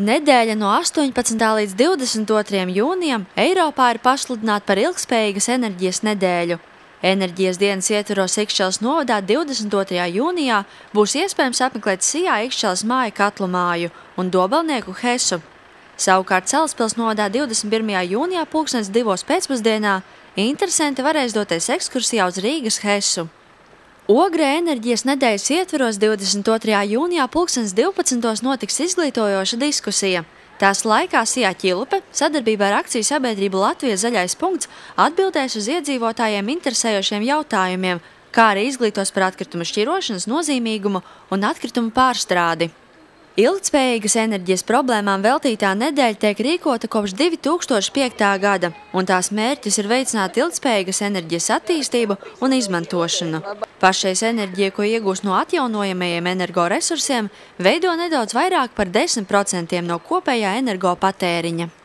Nedēļa no 18. līdz 22. jūnijam Eiropā ir pasludināta par ilgspējīgas enerģijas nedēļu. Enerģijas dienas ietvaros Ikšķeles novadā 22. jūnijā būs iespējams apmeklēt Sijā Ikšķeles māju katlu māju un Dobelnieku Hesu. Savukārt Salaspils novadā 21. jūnijā 2:00 pēcpusdienā interesanti varēs doties ekskursijā uz Rīgas Hesu. Ogre enerģijas nedēļas ietvaros 22. jūnijā 12:00 notiks izglītojoša diskusija. Tās laikā Sijā Ķilupe sadarbībā ar akciju sabiedrību Latvijas zaļais punkts atbildēs uz iedzīvotājiem interesējošiem jautājumiem, kā arī izglītos par atkritumu šķirošanas nozīmīgumu un atkritumu pārstrādi. Ilgtspējīgas enerģijas problēmām veltītā nedēļa tiek rīkota kopš 2005. gada, un tās mērķis ir veicināt ilgtspējīgas enerģijas attīstību un izmantošanu. Pašreiz enerģija, ko iegūst no atjaunojamajiem energoresursiem, veido nedaudz vairāk par 10% no kopējā energopatēriņa.